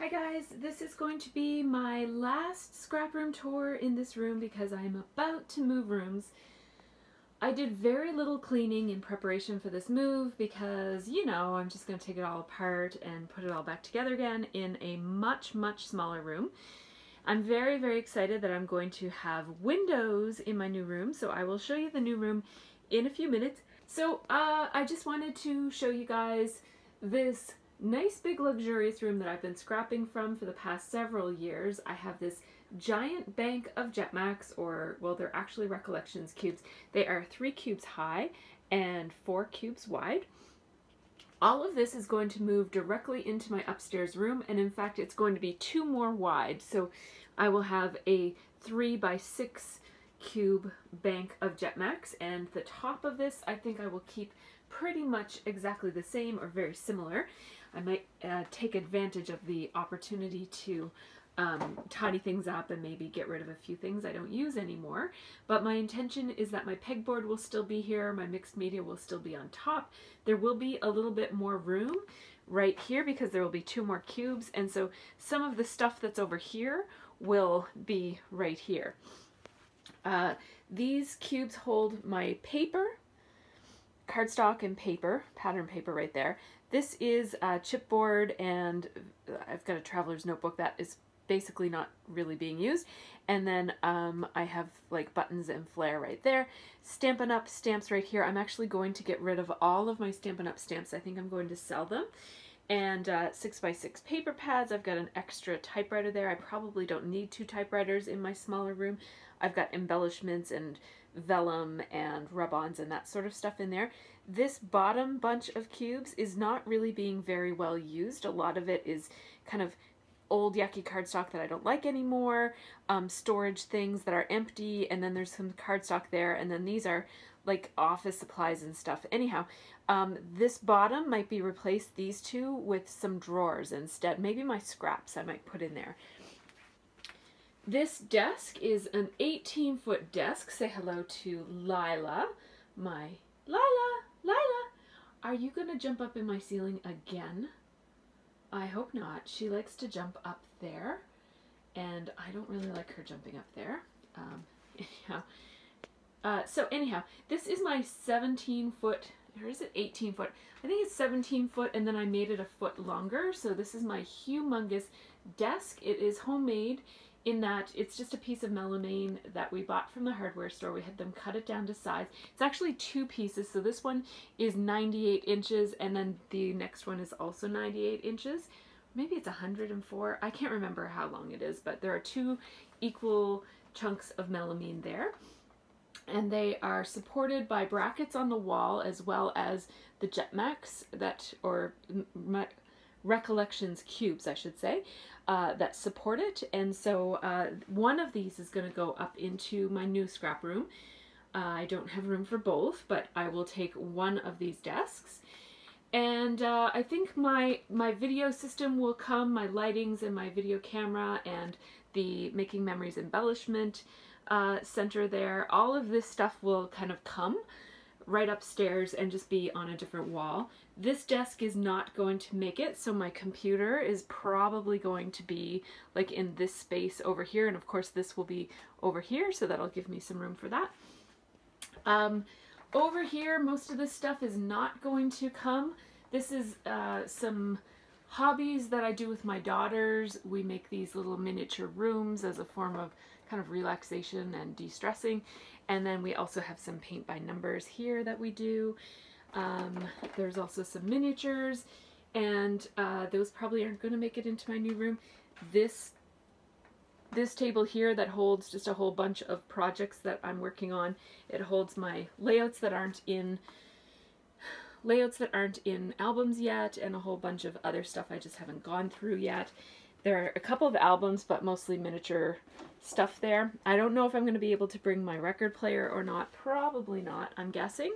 Hi guys, this is going to be my last scrap room tour in this room because I'm about to move rooms. I did very little cleaning in preparation for this move because, you know, I'm just going to take it all apart and put it all back together again in a much smaller room. I'm very excited that I'm going to have windows in my new room, so I will show you the new room in a few minutes. So I just wanted to show you guys this nice big luxurious room that I've been scrapping from for the past several years. I have this giant bank of Jetmax, or well, they're actually Recollections cubes. They are 3 cubes high and 4 cubes wide. All of this is going to move directly into my upstairs room, and in fact it's going to be 2 more wide, so I will have a 3 by 6 cube bank of Jetmax, and the top of this I think I will keep pretty much exactly the same or very similar. I might take advantage of the opportunity to tidy things up and maybe get rid of a few things I don't use anymore. But my intention is that my pegboard will still be here, my mixed media will still be on top. There will be a little bit more room right here because there will be 2 more cubes, and so some of the stuff that's over here will be right here. These cubes hold my paper, cardstock and paper, pattern paper right there. This is chipboard, and I've got a traveler's notebook that is basically not really being used. And then I have like buttons and flair right there. Stampin' Up! Stamps right here. I'm actually going to get rid of all of my Stampin' Up! Stamps. I think I'm going to sell them. And 6x6 paper pads. I've got an extra typewriter there. I probably don't need 2 typewriters in my smaller room. I've got embellishments and vellum and rub-ons and that sort of stuff in there. This bottom bunch of cubes is not really being very well used. A lot of it is kind of old yucky cardstock that I don't like anymore, storage things that are empty, and then there's some cardstock there, and then these are like office supplies and stuff. Anyhow, this bottom might be replaced, these 2, with some drawers instead. Maybe my scraps I might put in there. This desk is an 18-foot desk. Say hello to Lila. My Lila, are you gonna jump up in my ceiling again? I hope not. She likes to jump up there, and I don't really like her jumping up there. Anyhow, this is my 17-foot, or is it 18-foot? I think it's 17-foot, and then I made it a foot longer. So this is my humongous desk. It is homemade in that it's just a piece of melamine that we bought from the hardware store. We had them cut it down to size. It's actually 2 pieces, so this one is 98 inches, and then the next one is also 98 inches. Maybe it's 104. I can't remember how long it is, but there are 2 equal chunks of melamine there. And they are supported by brackets on the wall, as well as the Jetmax or Recollections cubes, I should say, that support it. And so one of these is going to go up into my new scrap room. I don't have room for both, but I will take one of these desks. And I think my video system will come, my lightings and my video camera and the Making Memories embellishment center there. All of this stuff will kind of come right upstairs and just be on a different wall. This desk is not going to make it, so my computer is probably going to be like in this space over here, and of course this will be over here, so that'll give me some room for that. Over here, most of this stuff is not going to come. This is some hobbies that I do with my daughters. We make these little miniature rooms as a form of kind of relaxation and de-stressing. And then we also have some paint by numbers here that we do. There's also some miniatures, and those probably aren't going to make it into my new room. This table here that holds just a whole bunch of projects that I'm working on. It holds my layouts that aren't in albums yet, and a whole bunch of other stuff I just haven't gone through yet. There are a couple of albums, but mostly miniature stuff there. I don't know if I'm going to be able to bring my record player or not. Probably not, I'm guessing.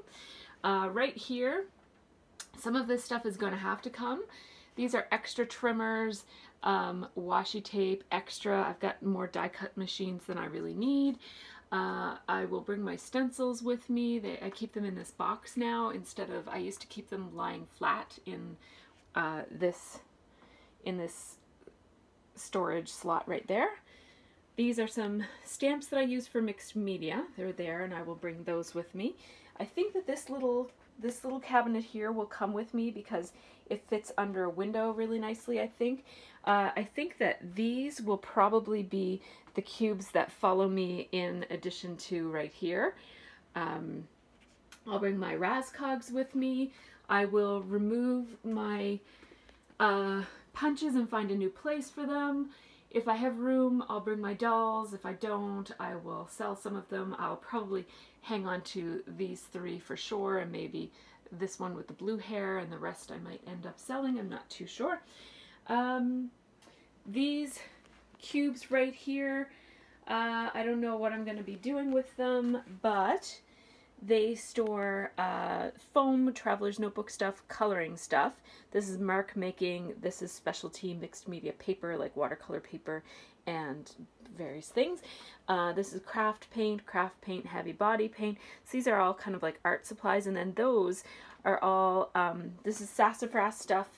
Right here, some of this stuff is going to have to come. These are extra trimmers, washi tape, extra. I've got more die cut machines than I really need. I will bring my stencils with me. I keep them in this box now instead of, I used to keep them lying flat in this storage slot right there. These are some stamps that I use for mixed media. They're there, and I will bring those with me. I think that this little cabinet here will come with me because it fits under a window really nicely, I think. I think that these will probably be the cubes that follow me in addition to right here. I'll bring my Razcogs with me. I will remove my punches and find a new place for them. If I have room, I'll bring my dolls. If I don't, I will sell some of them. I'll probably hang on to these 3 for sure, and maybe this one with the blue hair, and the rest I might end up selling. I'm not too sure. These cubes right here, I don't know what I'm going to be doing with them, but they store foam, traveler's notebook stuff, coloring stuff. This is mark making. This is specialty mixed media paper, like watercolor paper and various things. This is craft paint, heavy body paint. So these are all kind of like art supplies. And then those are all, this is sassafras stuff.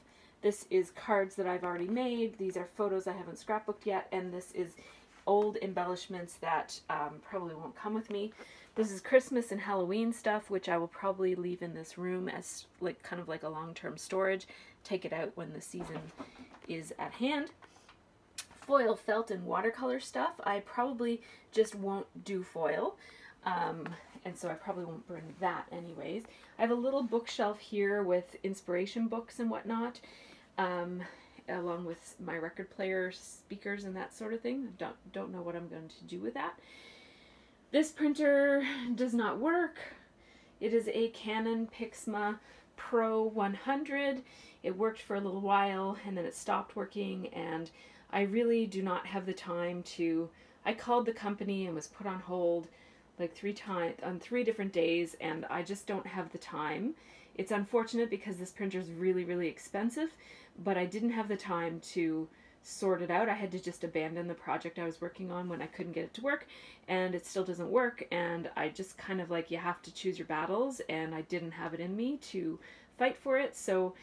This is cards that I've already made. These are photos I haven't scrapbooked yet. And this is old embellishments that probably won't come with me. This is Christmas and Halloween stuff, which I will probably leave in this room as like kind of like a long-term storage. Take it out when the season is at hand. Foil, felt, and watercolor stuff. I probably just won't do foil, and so I probably won't bring that anyways. I have a little bookshelf here with inspiration books and whatnot, along with my record player, speakers, and that sort of thing. Don't know what I'm going to do with that. This printer does not work. It is a Canon Pixma Pro 100. It worked for a little while and then it stopped working, and I really do not have the time to... I called the company and was put on hold like 3 times on 3 different days, and I just don't have the time. It's unfortunate because this printer is really, really expensive, but I didn't have the time to sort it out. I had to just abandon the project I was working on when I couldn't get it to work, and it still doesn't work, and I just kind of like, you have to choose your battles, and I didn't have it in me to fight for it, so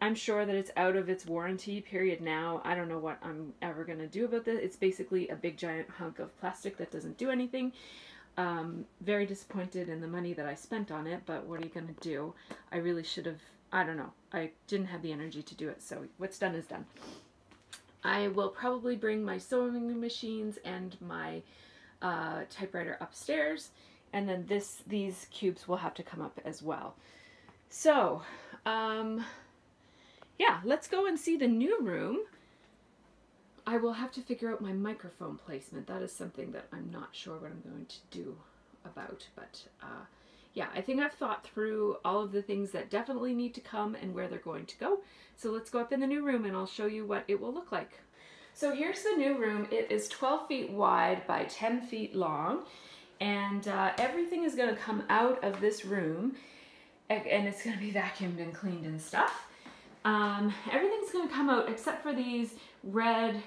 I'm sure that it's out of its warranty period now. I don't know what I'm ever going to do about this. It's basically a big giant hunk of plastic that doesn't do anything. Very disappointed in the money that I spent on it, but what are you going to do? I really should have, I don't know. I didn't have the energy to do it, so what's done is done. I will probably bring my sewing machines and my typewriter upstairs, and then these cubes will have to come up as well. So, yeah, let's go and see the new room. I will have to figure out my microphone placement. That is something that I'm not sure what I'm going to do about, but yeah, I think I've thought through all of the things that definitely need to come and where they're going to go. So let's go up in the new room and I'll show you what it will look like. So here's the new room. It is 12 feet wide by 10 feet long, and everything is going to come out of this room, and it's going to be vacuumed and cleaned and stuff. Everything's going to come out except for these red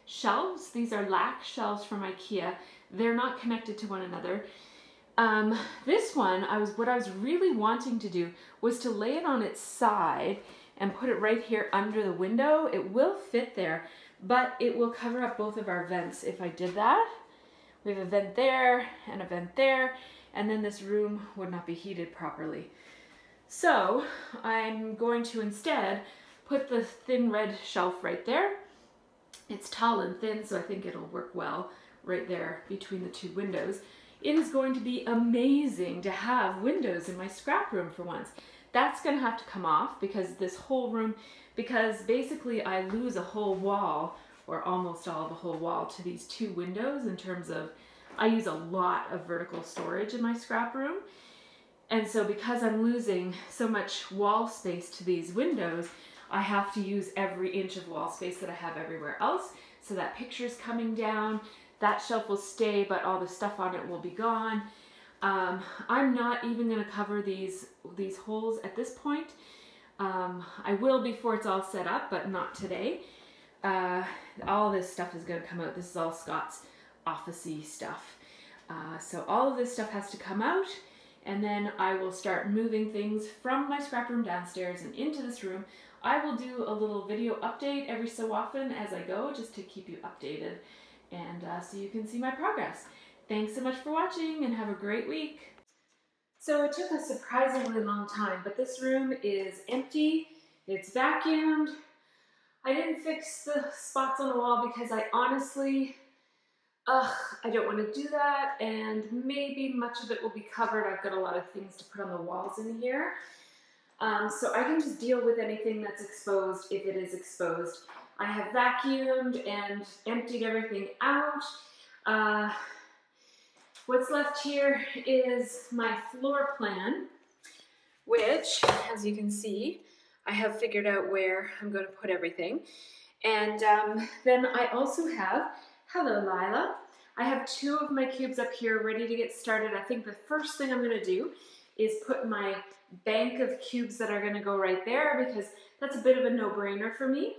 shelves. These are lac shelves from IKEA. They're not connected to one another. This one, what I was really wanting to do was to lay it on its side and put it right here under the window. It will fit there, but it will cover up both of our vents if I did that. We have a vent there and a vent there, and then this room would not be heated properly. So I'm going to instead put the thin red shelf right there. It's tall and thin, so I think it'll work well right there between the 2 windows. It is going to be amazing to have windows in my scrap room for once. That's going to have to come off because this whole room, because basically I lose a whole wall, or almost all of a whole wall, to these 2 windows in terms of, I use a lot of vertical storage in my scrap room. And so because I'm losing so much wall space to these windows, I have to use every inch of wall space that I have everywhere else. So that picture's coming down. That shelf will stay, but all the stuff on it will be gone. I'm not even going to cover these holes at this point. I will before it's all set up, but not today. All this stuff is going to come out. This is all Scott's office-y stuff. So all of this stuff has to come out, and then I will start moving things from my scrap room downstairs and into this room. I will do a little video update every so often as I go, just to keep you updated and so you can see my progress. Thanks so much for watching and have a great week. So it took a surprisingly long time, but this room is empty, it's vacuumed. I didn't fix the spots on the wall because I honestly, I don't want to do that, and maybe much of it will be covered. I've got a lot of things to put on the walls in here. So I can just deal with anything that's exposed if it is exposed. I have vacuumed and emptied everything out. What's left here is my floor plan, which, as you can see, I have figured out where I'm going to put everything. And then I also have, hello Lila, I have 2 of my cubes up here ready to get started. I think the first thing I'm going to do is put my bank of cubes that are going to go right there, because that's a bit of a no-brainer for me.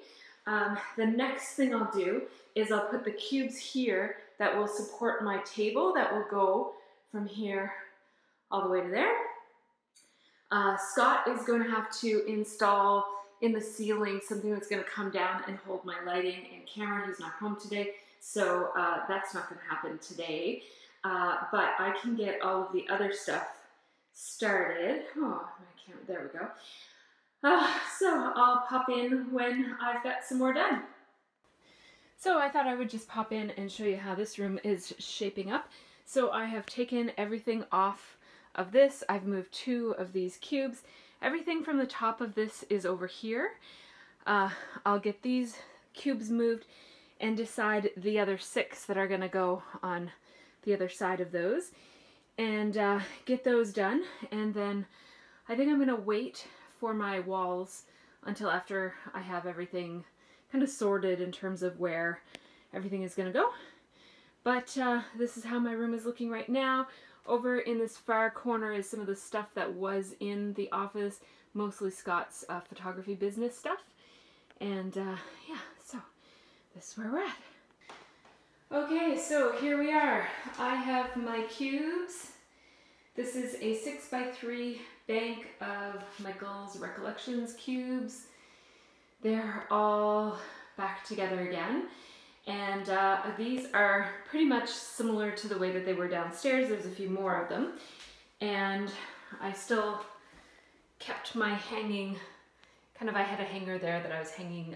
The next thing I'll do is I'll put the cubes here that will support my table that will go from here all the way to there. Scott is going to have to install in the ceiling something that's going to come down and hold my lighting and camera. He's not home today, so that's not going to happen today. But I can get all of the other stuff started. Oh, my camera, there we go. So I'll pop in when I've got some more done. So I thought I would just pop in and show you how this room is shaping up. So I have taken everything off of this. I've moved 2 of these cubes. Everything from the top of this is over here. I'll get these cubes moved and decide the other 6 that are going to go on the other side of those, and get those done. And then I think I'm going to wait for my walls until after I have everything kind of sorted in terms of where everything is going to go. But this is how my room is looking right now. Over in this far corner is some of the stuff that was in the office, mostly Scott's photography business stuff. And yeah, so this is where we're at. Okay, so here we are. I have my cubes. This is a 6x3 bank of Michael's Recollections cubes. They're all back together again. And these are pretty much similar to the way that they were downstairs. There's a few more of them. And I still kept my hanging, I had a hanger there that I was hanging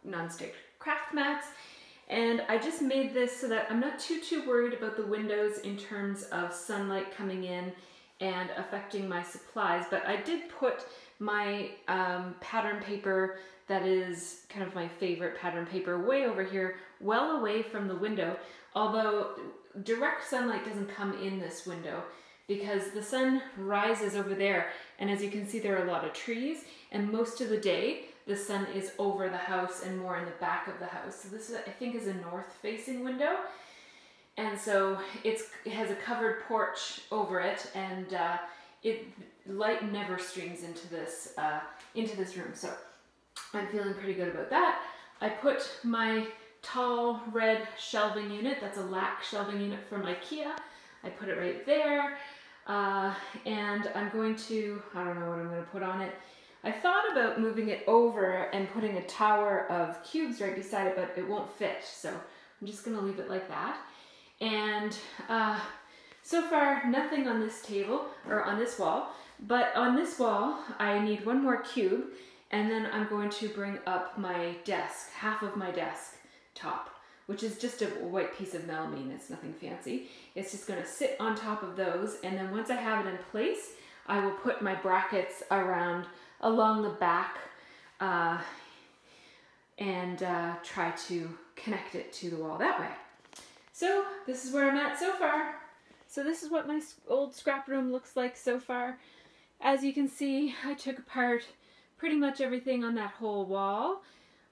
non-stick craft mats. And I just made this so that I'm not too worried about the windows in terms of sunlight coming in and affecting my supplies. But I did put my pattern paper, that is kind of my favorite pattern paper, way over here, well away from the window, although direct sunlight doesn't come in this window because the sun rises over there, and as you can see there are a lot of trees, and most of the day the sun is over the house and more in the back of the house. So this, I think, is a north-facing window, and so it has a covered porch over it, and light never streams into this room. So I'm feeling pretty good about that. I put my tall red shelving unit, that's a lac shelving unit from IKEA. I put it right there, and I'm going to, I don't know what I'm going to put on it. I thought about moving it over and putting a tower of cubes right beside it, but it won't fit, so I'm just going to leave it like that. And so far, nothing on this table, or on this wall, but on this wall, I need 1 more cube, and then I'm going to bring up my desk, half of my desk top, which is just a white piece of melamine. It's nothing fancy. It's just going to sit on top of those, and then once I have it in place, I will put my brackets along the back and try to connect it to the wall that way. So this is where I'm at so far. So this is what my old scrap room looks like so far. As you can see, I took apart pretty much everything on that whole wall.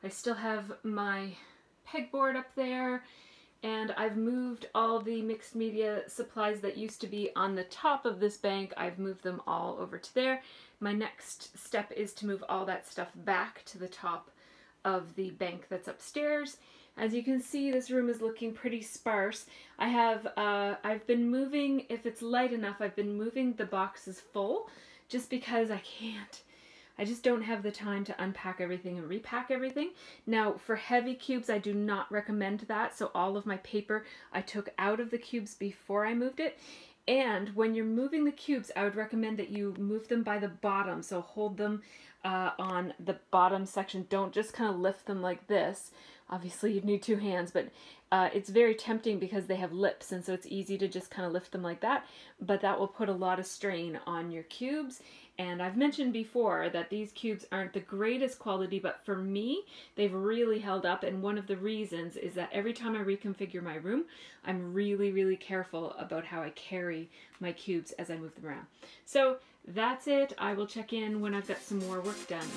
I still have my pegboard up there, and I've moved all the mixed media supplies that used to be on the top of this bank. I've moved them all over to there. My next step is to move all that stuff back to the top of the bank that's upstairs. As you can see, this room is looking pretty sparse. I've been moving, if it's light enough, I've been moving the boxes full, just because I can't I just don't have the time to unpack everything and repack everything. Now, for heavy cubes, I do not recommend that. So all of my paper I took out of the cubes before I moved it. And when you're moving the cubes, I would recommend that you move them by the bottom. So hold them on the bottom section. Don't just kind of lift them like this. Obviously, you'd need two hands, but it's very tempting because they have lips, and so it's easy to just kind of lift them like that, but that will put a lot of strain on your cubes. And I've mentioned before that these cubes aren't the greatest quality, but for me, they've really held up, and one of the reasons is that every time I reconfigure my room, I'm really, really careful about how I carry my cubes as I move them around. So that's it. I will check in when I've got some more work done.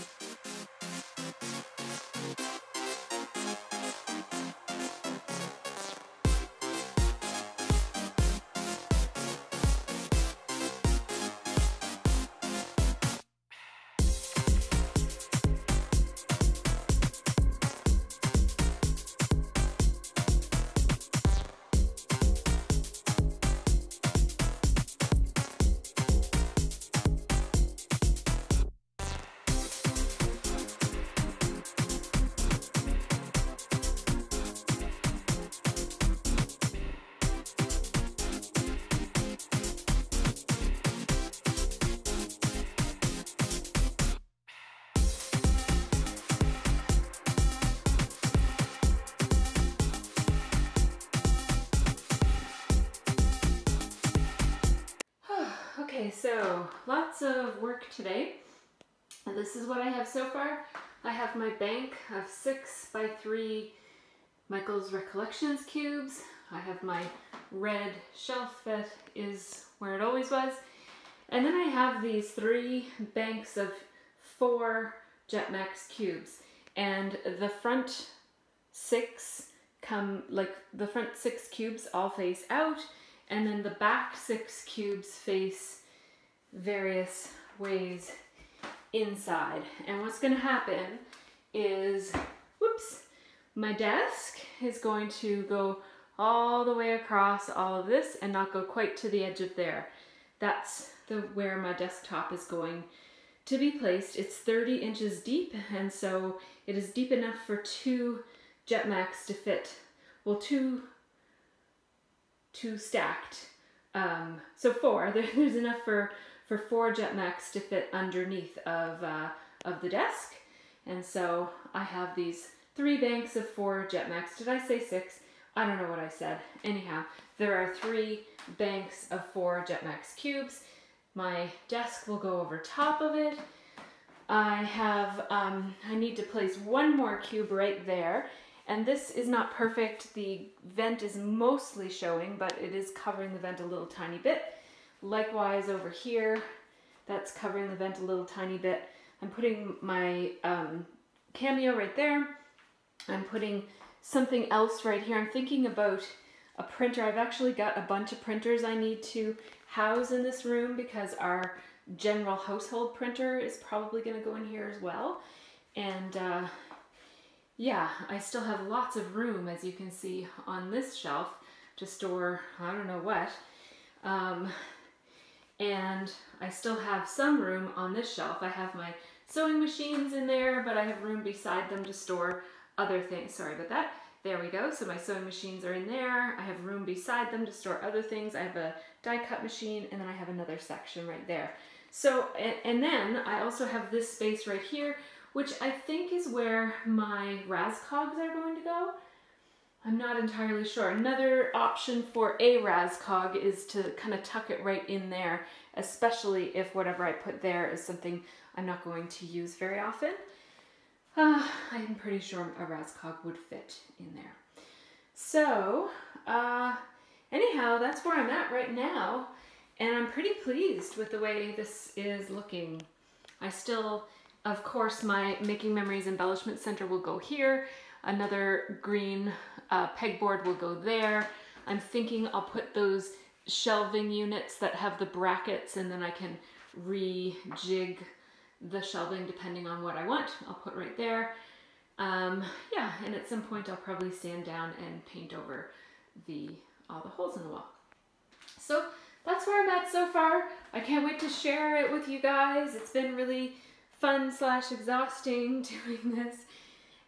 Okay, so lots of work today. And this is what I have so far. I have my bank of 6 by 3 Michael's Recollections cubes. I have my red shelf that is where it always was. And then I have these 3 banks of 4 Jetmax cubes. And the front 6 come, like the front 6 cubes all face out, and then the back 6 cubes face various ways inside. And what's going to happen is, whoops, my desk is going to go all the way across all of this and not go quite to the edge of there. That's where my desktop is going to be placed. It's 30 inches deep, and so it is deep enough for 2 Jetmax to fit, well, two stacked. So 4, there's enough for 4 Jetmax to fit underneath of the desk. And so I have these 3 banks of 4 Jetmax. Did I say 6? I don't know what I said. Anyhow, there are 3 banks of 4 Jetmax cubes. My desk will go over top of it. I have, I need to place 1 more cube right there. And this is not perfect. The vent is mostly showing, but it is covering the vent a little tiny bit. Likewise over here, that's covering the vent a little tiny bit. I'm putting my cameo right there. I'm putting something else right here. I'm thinking about a printer. I've actually got a bunch of printers I need to house in this room because our general household printer is probably going to go in here as well. And yeah, I still have lots of room, as you can see, on this shelf to store I don't know what. And I still have some room on this shelf. I have my sewing machines in there, but I have room beside them to store other things. Sorry about that. There we go. So my sewing machines are in there. I have room beside them to store other things. I have a die cut machine, and then I have another section right there. So, and then I also have this space right here, which I think is where my Razcogs are going to go. I'm not entirely sure. Another option for a Razcog is to kind of tuck it right in there, especially if whatever I put there is something I'm not going to use very often. I'm pretty sure a Razcog would fit in there. So, anyhow, that's where I'm at right now, and I'm pretty pleased with the way this is looking. I still, of course, my Making Memories Embellishment Center will go here. Another green pegboard will go there. I'm thinking I'll put those shelving units that have the brackets, and then I can rejig the shelving depending on what I want. I'll put right there. Yeah, and at some point I'll probably sand down and paint over all the holes in the wall. So that's where I'm at so far. I can't wait to share it with you guys. It's been really fun / exhausting doing this,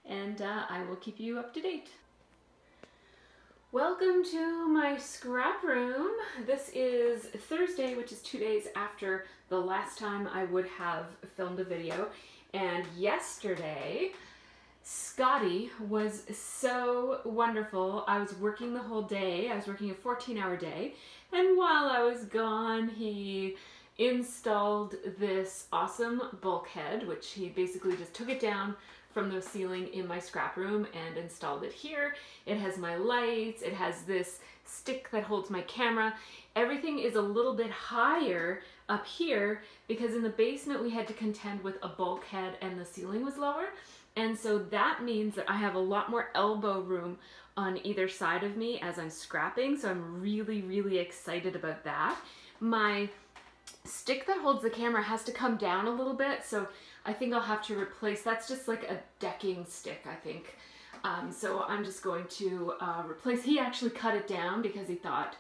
and I will keep you up to date. Welcome to my scrap room. This is Thursday, which is 2 days after the last time I would have filmed a video. And yesterday, Scotty was so wonderful. I was working the whole day. I was working a 14-hour day. And while I was gone, he installed this awesome bulkhead, which he basically just took it down from the ceiling in my scrap room and installed it here. It has my lights, it has this stick that holds my camera. Everything is a little bit higher up here because in the basement we had to contend with a bulkhead and the ceiling was lower. And so that means that I have a lot more elbow room on either side of me as I'm scrapping. So I'm really, really excited about that. My stick that holds the camera has to come down a little bit, so I think I'll have to replace, that's just like a decking stick, I think. So I'm just going to replace, he actually cut it down because he thought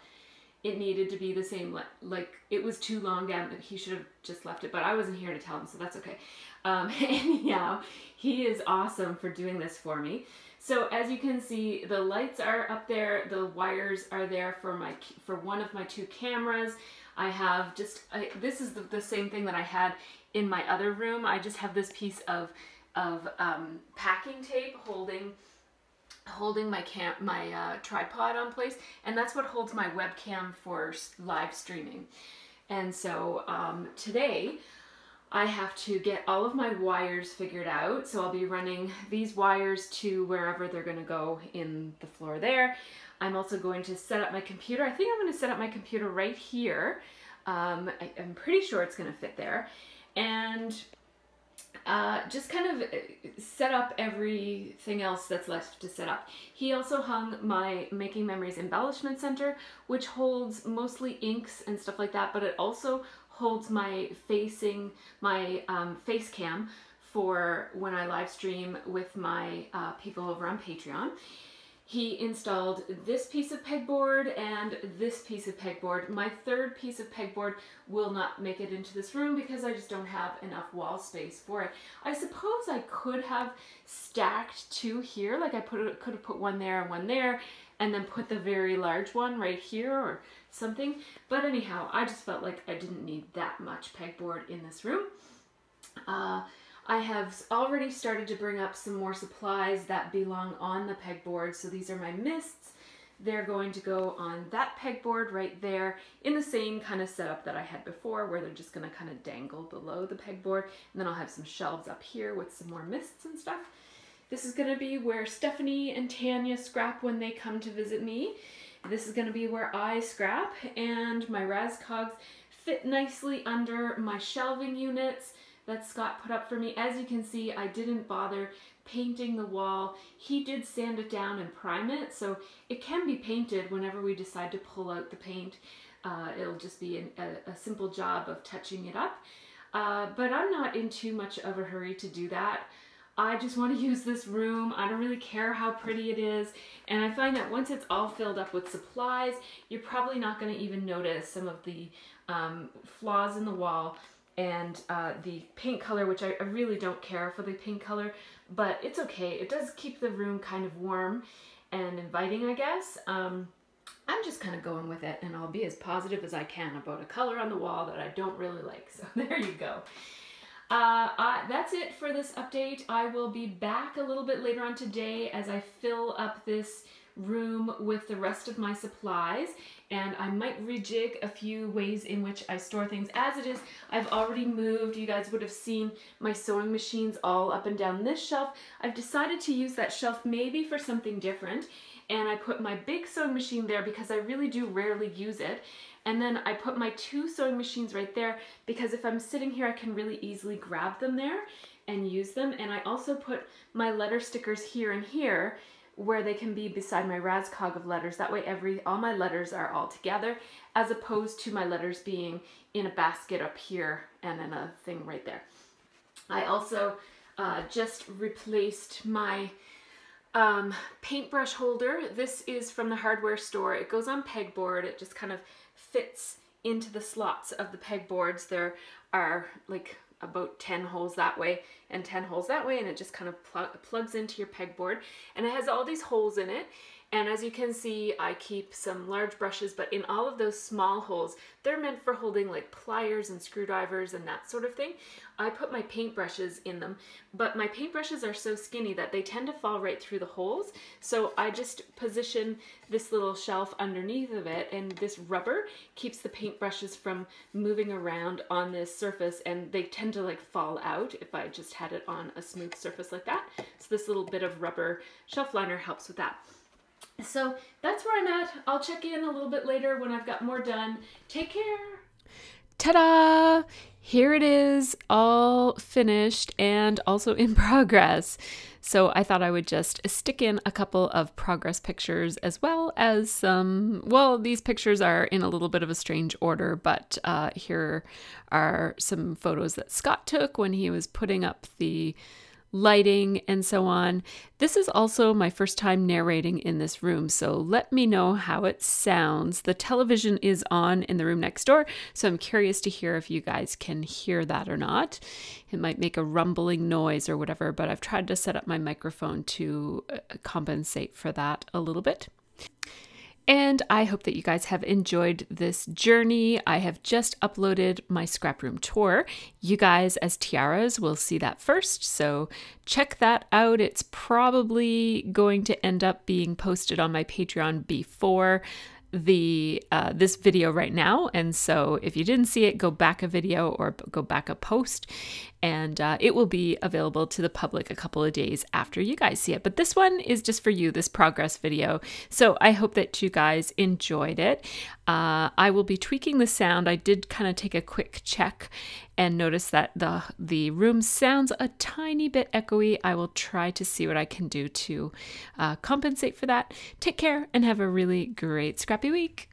it needed to be the same, like it was too long down, he should have just left it, but I wasn't here to tell him, so that's okay. Anyhow, he is awesome for doing this for me. So as you can see, the lights are up there, the wires are there for one of my 2 cameras. I have just, this is the same thing that I had in my other room. I just have this piece of packing tape holding my tripod on place, and that's what holds my webcam for live streaming. And so today I have to get all of my wires figured out. So I'll be running these wires to wherever they're going to go in the floor there. I'm also going to set up my computer. I think I'm going to set up my computer right here. I'm pretty sure it's going to fit there. And just kind of set up everything else that's left to set up. He also hung my Making Memories Embellishment Center, which holds mostly inks and stuff like that, but it also holds my face cam for when I live stream with my people over on Patreon. He installed this piece of pegboard and this piece of pegboard. My 3rd piece of pegboard will not make it into this room because I just don't have enough wall space for it. I suppose I could have stacked 2 here, like I could have put one there and one there, and then put the very large one right here or something. But anyhow, I just felt like I didn't need that much pegboard in this room. I have already started to bring up some more supplies that belong on the pegboard. So these are my mists. They're going to go on that pegboard right there in the same kind of setup that I had before, where they're just going to kind of dangle below the pegboard. And then I'll have some shelves up here with some more mists and stuff. This is going to be where Stephanie and Tanya scrap when they come to visit me. This is going to be where I scrap, and my Razcogs fit nicely under my shelving units that Scott put up for me. As you can see, I didn't bother painting the wall. He did sand it down and prime it, so it can be painted whenever we decide to pull out the paint. It'll just be a simple job of touching it up. But I'm not in too much of a hurry to do that. I just want to use this room. I don't really care how pretty it is. And I find that once it's all filled up with supplies, you're probably not going to even notice some of the flaws in the wall. And the paint color, which I really don't care for the paint color, but it's okay. It does keep the room kind of warm and inviting, I guess. I'm just kind of going with it, and I'll be as positive as I can about a color on the wall that I don't really like. So there you go. That's it for this update. I will be back a little bit later on today as I fill up this room with the rest of my supplies, and I might rejig a few ways in which I store things. As it is, I've already moved. You guys would have seen my sewing machines all up and down this shelf. I've decided to use that shelf maybe for something different, and I put my big sewing machine there because I really do rarely use it. And then I put my 2 sewing machines right there because if I'm sitting here, I can really easily grab them there and use them. And I also put my letter stickers here and here where they can be beside my Razcog of letters. That way all my letters are all together, as opposed to my letters being in a basket up here and then a thing right there. I also just replaced my paintbrush holder. This is from the hardware store. It goes on pegboard. It just kind of fits into the slots of the pegboards. There are like about 10 holes that way and 10 holes that way, and it just kind of plugs into your pegboard, and it has all these holes in it. And as you can see, I keep some large brushes, but in all of those small holes, they're meant for holding like pliers and screwdrivers and that sort of thing. I put my paintbrushes in them, but my paintbrushes are so skinny that they tend to fall right through the holes. So I just position this little shelf underneath of it, and this rubber keeps the paintbrushes from moving around on this surface, and they tend to like fall out if I just had it on a smooth surface like that. So this little bit of rubber shelf liner helps with that. So that's where I'm at. I'll check in a little bit later when I've got more done. Take care. Ta-da! Here it is, all finished and also in progress. So I thought I would just stick in a couple of progress pictures as well as some, well, these pictures are in a little bit of a strange order, but here are some photos that Scott took when he was putting up the lighting and so on. This is also my first time narrating in this room, so let me know how it sounds. The television is on in the room next door, so I'm curious to hear if you guys can hear that or not. It might make a rumbling noise or whatever, but I've tried to set up my microphone to compensate for that a little bit. And I hope that you guys have enjoyed this journey. I have just uploaded my Scraproom tour. You guys as Tiaras will see that first, so check that out. It's probably going to end up being posted on my Patreon before the this video right now, and so if you didn't see it, go back a video or go back a post, and it will be available to the public a couple of days after you guys see it. But this one is just for you, this progress video, so I hope that you guys enjoyed it. I will be tweaking the sound. I did kind of take a quick check and notice that the room sounds a tiny bit echoey. I will try to see what I can do to compensate for that. Take care and have a really great scrappy week.